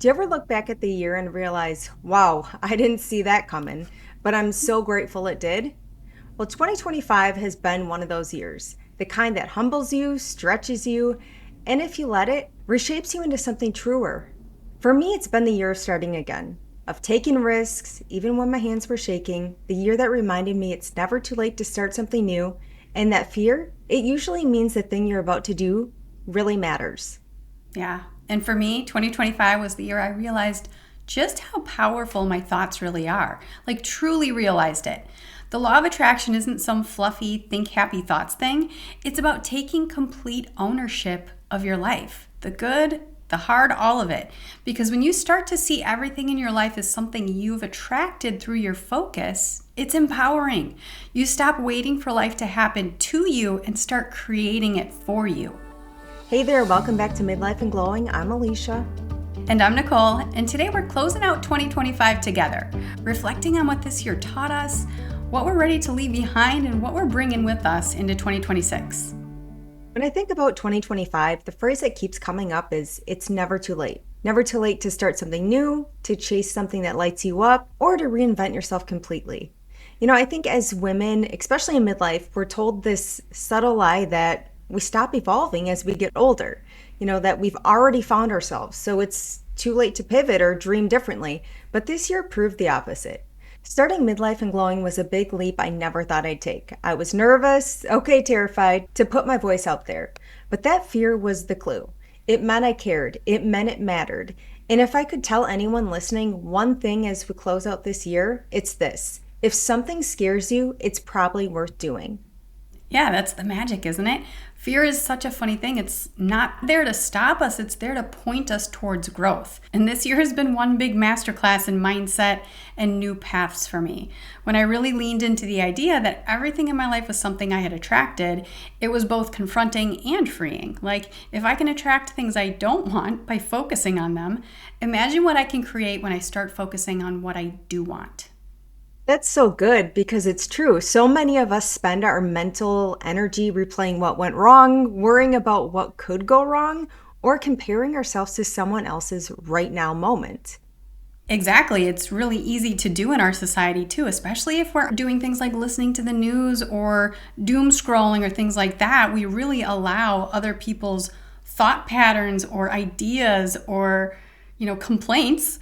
Do you ever look back at the year and realize, wow, I didn't see that coming, but I'm so grateful it did? Well, 2025 has been one of those years, the kind that humbles you, stretches you, and if you let it, reshapes you into something truer. For me, it's been the year of starting again, of taking risks, even when my hands were shaking, the year that reminded me it's never too late to start something new, and that fear, it usually means the thing you're about to do really matters. Yeah. And for me, 2025 was the year I realized just how powerful my thoughts really are. Like, truly realized it. The law of attraction isn't some fluffy, think happy thoughts thing. It's about taking complete ownership of your life, the good, the hard, all of it. Because when you start to see everything in your life as something you've attracted through your focus, it's empowering. You stop waiting for life to happen to you and start creating it for you. Hey there, welcome back to Midlife and Glowing. I'm Alicia. And I'm Nicole, and today we're closing out 2025 together, reflecting on what this year taught us, what we're ready to leave behind, and what we're bringing with us into 2026. When I think about 2025, the phrase that keeps coming up is it's never too late. Never too late to start something new, to chase something that lights you up, or to reinvent yourself completely. I think as women, especially in midlife, we're told this subtle lie that we stop evolving as we get older, that we've already found ourselves. So it's too late to pivot or dream differently. But this year proved the opposite. Starting Midlife and Glowing was a big leap I never thought I'd take. I was nervous, terrified to put my voice out there. But that fear was the clue. It meant I cared. It meant it mattered. And if I could tell anyone listening one thing as we close out this year, it's this. If something scares you, it's probably worth doing. Yeah, that's the magic, isn't it? Fear is such a funny thing. It's not there to stop us, it's there to point us towards growth. And this year has been one big masterclass in mindset and new paths for me. When I really leaned into the idea that everything in my life was something I had attracted, it was both confronting and freeing. Like, if I can attract things I don't want by focusing on them, imagine what I can create when I start focusing on what I do want. That's so good because it's true. So many of us spend our mental energy replaying what went wrong, worrying about what could go wrong, or comparing ourselves to someone else's right now moment. Exactly. It's really easy to do in our society too, especially if we're doing things like listening to the news or doom scrolling or things like that. We really allow other people's thought patterns or ideas or, complaints,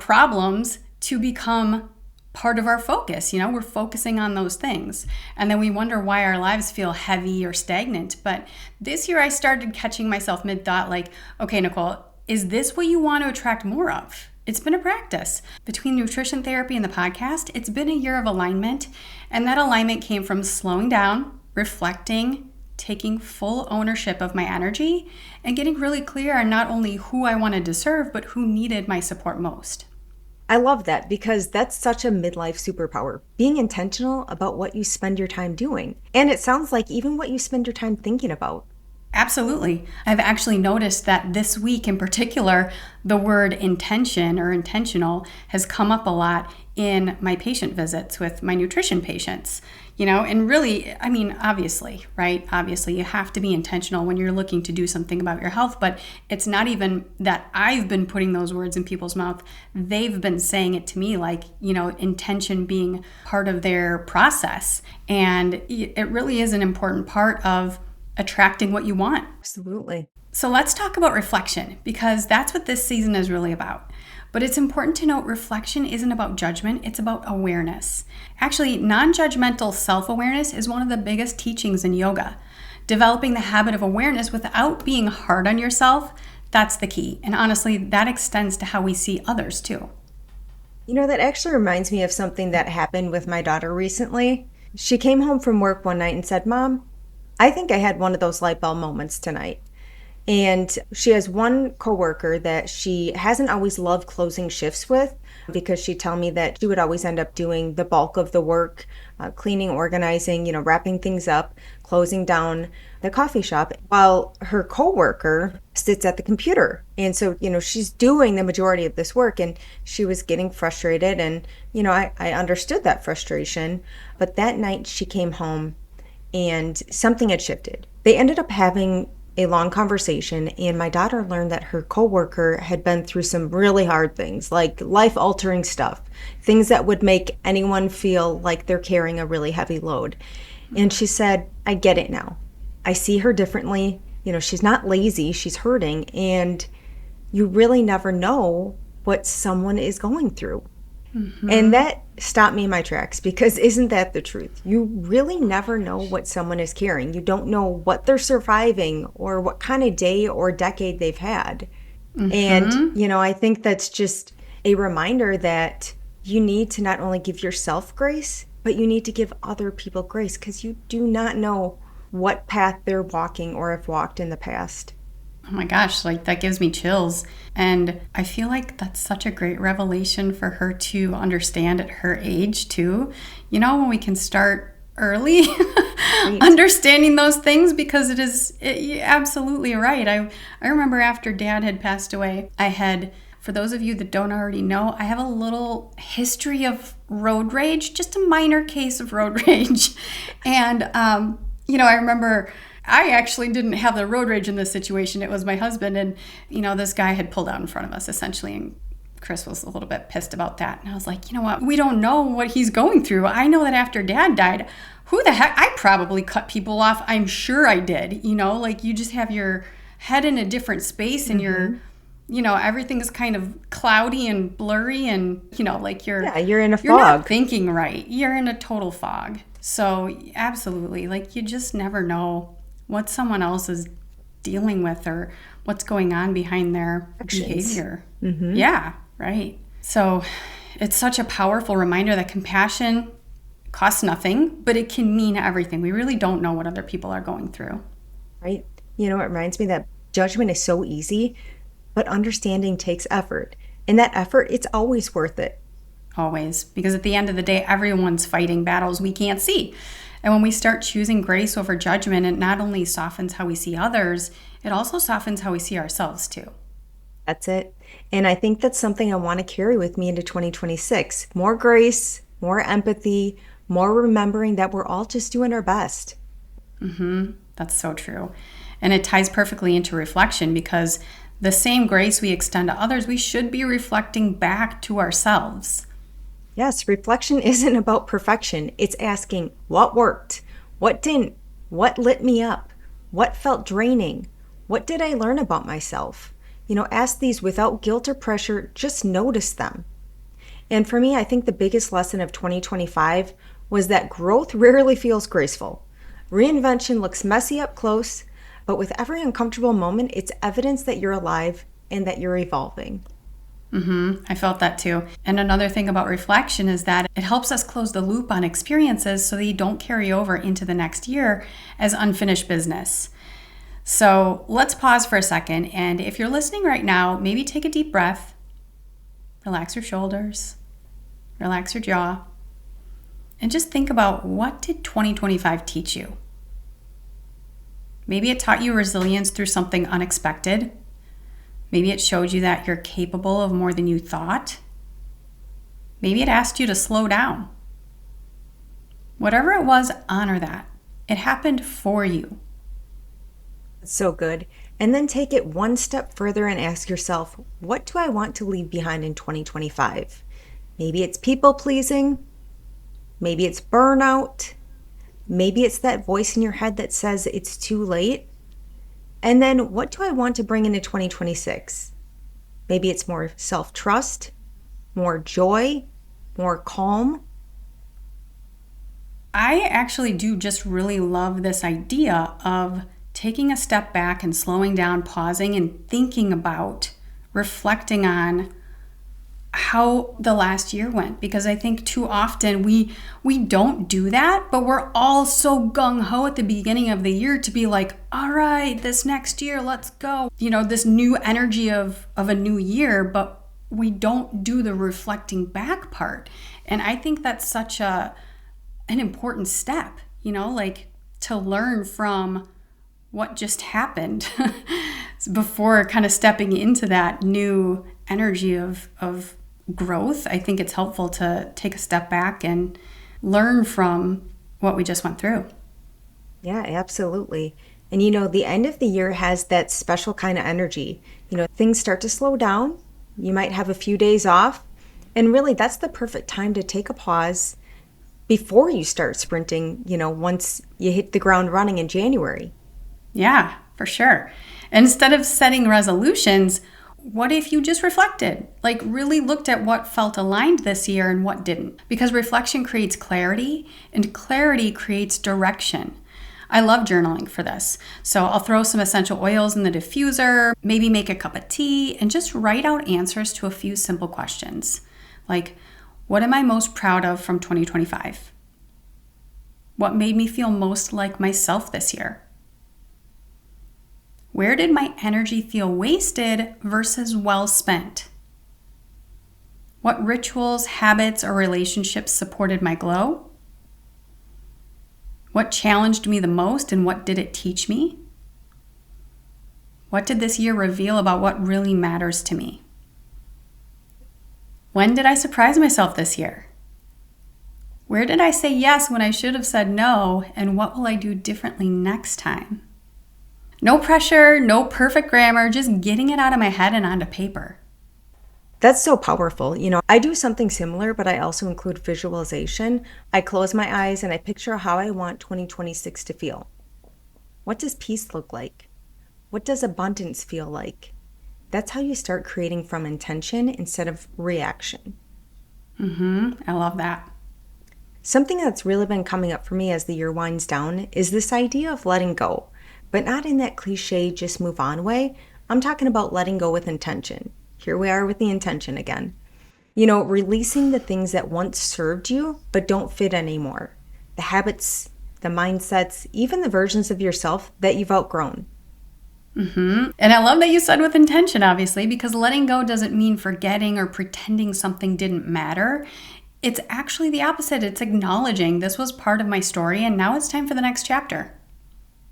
problems to become part of our focus. We're focusing on those things. And then we wonder why our lives feel heavy or stagnant. But this year I started catching myself mid-thought like, okay, Nicole, is this what you want to attract more of? It's been a practice. Between nutrition therapy and the podcast, it's been a year of alignment. And that alignment came from slowing down, reflecting, taking full ownership of my energy, and getting really clear on not only who I wanted to serve, but who needed my support most. I love that because that's such a midlife superpower, being intentional about what you spend your time doing. And it sounds like even what you spend your time thinking about. Absolutely. I've actually noticed that this week in particular, the word intention or intentional has come up a lot in my patient visits with my nutrition patients, and really, obviously, right? Obviously, you have to be intentional when you're looking to do something about your health, but it's not even that I've been putting those words in people's mouth. They've been saying it to me like, intention being part of their process. And it really is an important part of attracting what you want. Absolutely. So let's talk about reflection because that's what this season is really about. But it's important to note reflection isn't about judgment, it's about awareness. Actually, non-judgmental self-awareness is one of the biggest teachings in yoga. Developing the habit of awareness without being hard on yourself, that's the key. And honestly, that extends to how we see others too. That actually reminds me of something that happened with my daughter recently. She came home from work one night and said, "Mom, I think I had one of those light bulb moments tonight." And she has one coworker that she hasn't always loved closing shifts with because she'd tell me that she would always end up doing the bulk of the work, cleaning, organizing, wrapping things up, closing down the coffee shop while her coworker sits at the computer. And so, she's doing the majority of this work and she was getting frustrated. And, I understood that frustration. But that night she came home and something had shifted. They ended up having a long conversation, and my daughter learned that her coworker had been through some really hard things, like life-altering stuff, things that would make anyone feel like they're carrying a really heavy load. And she said, I get it now. I see her differently. She's not lazy, she's hurting, and you really never know what someone is going through. And that stopped me in my tracks, because isn't that the truth? You really never know what someone is carrying. You don't know what they're surviving or what kind of day or decade they've had. And, I think that's just a reminder that you need to not only give yourself grace, but you need to give other people grace, because you do not know what path they're walking or have walked in the past. Oh my gosh, like that gives me chills. And I feel like that's such a great revelation for her to understand at her age too. When we can start early Right. understanding those things, because you're absolutely right. I remember after Dad had passed away, for those of you that don't already know, I have a little history of road rage, just a minor case of road rage. And, I remember I actually didn't have the road rage in this situation. It was my husband. And, this guy had pulled out in front of us essentially. And Chris was a little bit pissed about that. And I was like, you know what? We don't know what he's going through. I know that after Dad died, who the heck? I probably cut people off. I'm sure I did. Like you just have your head in a different space and everything's kind of cloudy and blurry and, like you're in a you're not fog. thinking right. You're in a total fog. So absolutely, like you just never know what someone else is dealing with or what's going on behind their behavior. Yeah, right. So it's such a powerful reminder that compassion costs nothing, but it can mean everything. We really don't know what other people are going through. Right. It reminds me that judgment is so easy, but understanding takes effort. And that effort, it's always worth it. Always. Because at the end of the day, everyone's fighting battles we can't see. And when we start choosing grace over judgment, it not only softens how we see others, it also softens how we see ourselves too. That's it. And I think that's something I want to carry with me into 2026. More grace, more empathy, more remembering that we're all just doing our best. That's so true. And it ties perfectly into reflection, because the same grace we extend to others, we should be reflecting back to ourselves. Yes, reflection isn't about perfection. It's asking what worked, what didn't, what lit me up, what felt draining, what did I learn about myself? Ask these without guilt or pressure, just notice them. And for me, I think the biggest lesson of 2025 was that growth rarely feels graceful. Reinvention looks messy up close, but with every uncomfortable moment, it's evidence that you're alive and that you're evolving. I felt that too. And another thing about reflection is that it helps us close the loop on experiences so that you don't carry over into the next year as unfinished business. So let's pause for a second. And if you're listening right now, maybe take a deep breath, relax your shoulders, relax your jaw, and just think about, what did 2025 teach you? Maybe it taught you resilience through something unexpected. Maybe it showed you that you're capable of more than you thought. Maybe it asked you to slow down. Whatever it was, honor that. It happened for you. That's so good. And then take it one step further and ask yourself, what do I want to leave behind in 2025? Maybe it's people pleasing. Maybe it's burnout. Maybe it's that voice in your head that says it's too late. And then what do I want to bring into 2026? Maybe it's more self-trust, more joy, more calm. I actually do just really love this idea of taking a step back and slowing down, pausing and thinking about, reflecting on how the last year went, because I think too often we don't do that, but we're all so gung-ho at the beginning of the year to be like, all right, this next year, let's go. This new energy of a new year, but we don't do the reflecting back part. And I think that's such an important step, like to learn from what just happened before kind of stepping into that new energy of growth. I think it's helpful to take a step back and learn from what we just went through. Yeah, absolutely. And the end of the year has that special kind of energy. Things start to slow down. You might have a few days off. And really, that's the perfect time to take a pause before you start sprinting, once you hit the ground running in January. Yeah, for sure. And instead of setting resolutions, what if you just reflected? Like really looked at what felt aligned this year and what didn't? Because reflection creates clarity and clarity creates direction. I love journaling for this. So I'll throw some essential oils in the diffuser, maybe make a cup of tea, and just write out answers to a few simple questions. Like, what am I most proud of from 2025? What made me feel most like myself this year? Where did my energy feel wasted versus well spent? What rituals, habits, or relationships supported my glow? What challenged me the most and what did it teach me? What did this year reveal about what really matters to me? When did I surprise myself this year? Where did I say yes when I should have said no? And what will I do differently next time? No pressure, no perfect grammar, just getting it out of my head and onto paper. That's so powerful. I do something similar, but I also include visualization. I close my eyes and I picture how I want 2026 to feel. What does peace look like? What does abundance feel like? That's how you start creating from intention instead of reaction. I love that. Something that's really been coming up for me as the year winds down is this idea of letting go, but not in that cliche just move on way. I'm talking about letting go with intention. Here we are with the intention again. Releasing the things that once served you but don't fit anymore. The habits, the mindsets, even the versions of yourself that you've outgrown. And I love that you said with intention, obviously, because letting go doesn't mean forgetting or pretending something didn't matter. It's actually the opposite. It's acknowledging this was part of my story and now it's time for the next chapter.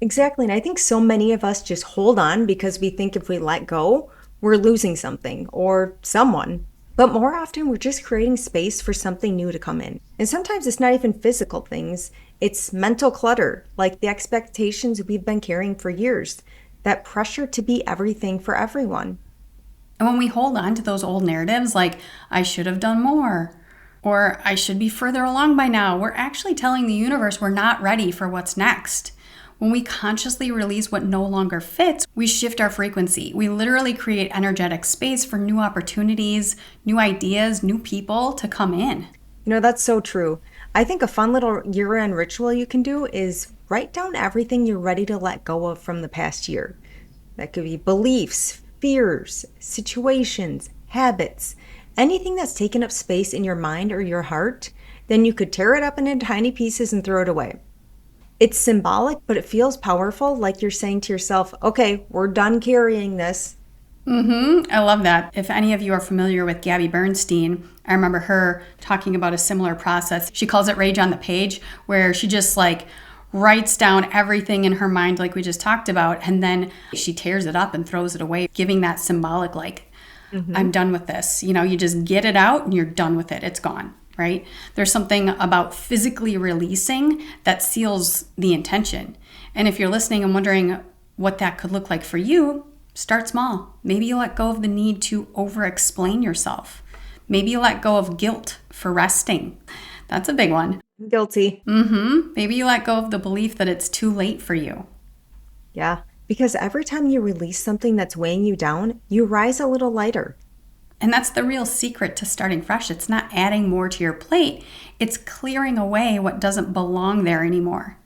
Exactly. And I think so many of us just hold on because we think if we let go, we're losing something or someone. But more often, we're just creating space for something new to come in. And sometimes it's not even physical things. It's mental clutter, like the expectations we've been carrying for years, that pressure to be everything for everyone. And when we hold on to those old narratives, like, I should have done more, or I should be further along by now, we're actually telling the universe we're not ready for what's next. When we consciously release what no longer fits, we shift our frequency. We literally create energetic space for new opportunities, new ideas, new people to come in. That's so true. I think a fun little year-end ritual you can do is write down everything you're ready to let go of from the past year. That could be beliefs, fears, situations, habits, anything that's taken up space in your mind or your heart. Then you could tear it up into tiny pieces and throw it away. It's symbolic, but it feels powerful, like you're saying to yourself, okay, we're done carrying this. I love that. If any of you are familiar with Gabby Bernstein, I remember her talking about a similar process. She calls it Rage on the Page, where she just writes down everything in her mind like we just talked about, and then she tears it up and throws it away, giving that symbolic I'm done with this. You just get it out and you're done with it. It's gone. Right? There's something about physically releasing that seals the intention. And if you're listening and wondering what that could look like for you, start small. Maybe you let go of the need to over-explain yourself. Maybe you let go of guilt for resting. That's a big one. Guilty. Maybe you let go of the belief that it's too late for you. Yeah, because every time you release something that's weighing you down, you rise a little lighter. And that's the real secret to starting fresh. It's not adding more to your plate. It's clearing away what doesn't belong there anymore.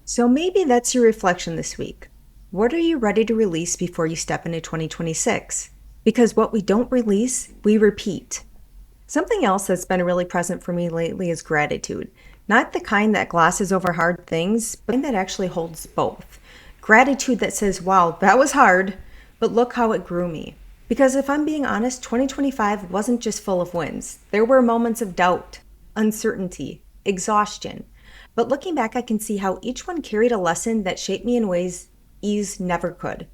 So maybe that's your reflection this week. What are you ready to release before you step into 2026? Because what we don't release, we repeat. Something else that's been really present for me lately is gratitude. Not the kind that glosses over hard things, but that actually holds both. Gratitude that says, wow, that was hard, but look how it grew me. Because if I'm being honest, 2025 wasn't just full of wins. There were moments of doubt, uncertainty, exhaustion. But looking back, I can see how each one carried a lesson that shaped me in ways ease never could.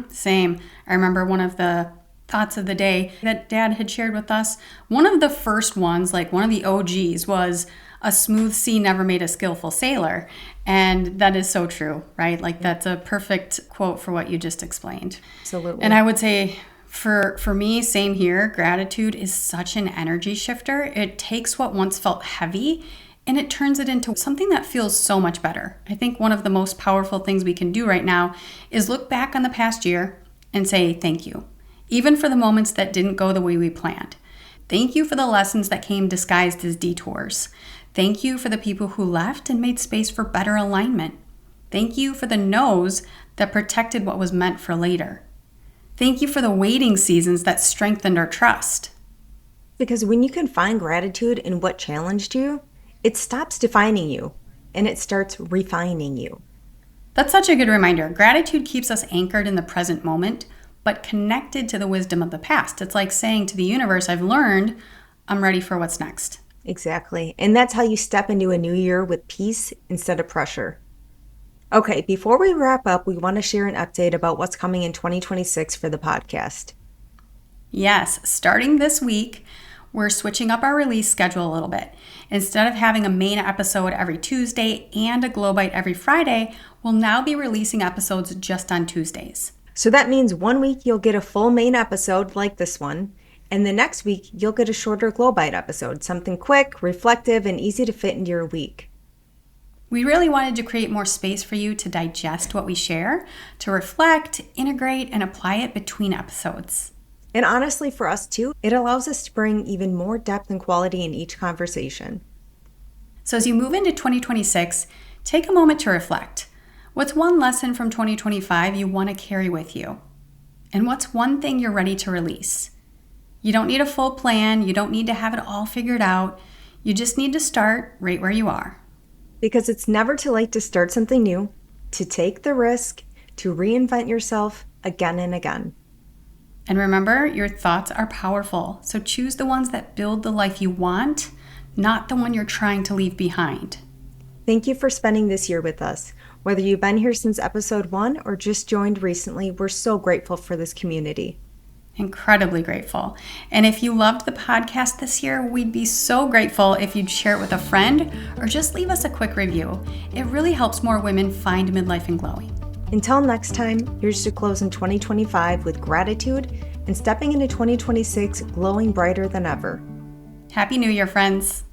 Same. I remember one of the thoughts of the day that Dad had shared with us. One of the first ones, one of the OGs, was a smooth sea never made a skillful sailor. And that is so true, right? Like that's a perfect quote for what you just explained. Absolutely. And I would say for me, same here, gratitude is such an energy shifter. It takes what once felt heavy and it turns it into something that feels so much better. I think one of the most powerful things we can do right now is look back on the past year and say thank you, even for the moments that didn't go the way we planned. Thank you for the lessons that came disguised as detours. Thank you for the people who left and made space for better alignment. Thank you for the no's that protected what was meant for later. Thank you for the waiting seasons that strengthened our trust. Because when you can find gratitude in what challenged you, it stops defining you and it starts refining you. That's such a good reminder. Gratitude keeps us anchored in the present moment, but connected to the wisdom of the past. It's like saying to the universe, I've learned, I'm ready for what's next. Exactly. And that's how you step into a new year with peace instead of pressure. Okay, before we wrap up, we want to share an update about what's coming in 2026 for the podcast. Yes, starting this week, we're switching up our release schedule a little bit. Instead of having a main episode every Tuesday and a Glow Bite every Friday, we'll now be releasing episodes just on Tuesdays. So that means 1 week you'll get a full main episode like this one, and the next week you'll get a shorter Glow Bite episode, something quick, reflective, and easy to fit into your week. We really wanted to create more space for you to digest what we share, to reflect, integrate, and apply it between episodes. And honestly, for us too, it allows us to bring even more depth and quality in each conversation. So as you move into 2026, take a moment to reflect. What's one lesson from 2025 you want to carry with you? And what's one thing you're ready to release? You don't need a full plan. You don't need to have it all figured out. You just need to start right where you are. Because it's never too late to start something new, to take the risk, to reinvent yourself again and again. And remember, your thoughts are powerful. So choose the ones that build the life you want, not the one you're trying to leave behind. Thank you for spending this year with us. Whether you've been here since episode 1 or just joined recently, we're so grateful for this community. Incredibly grateful. And if you loved the podcast this year, we'd be so grateful if you'd share it with a friend or just leave us a quick review. It really helps more women find Midlife and Glowing. Until next time, here's to closing 2025 with gratitude and stepping into 2026 glowing brighter than ever. Happy New Year, friends.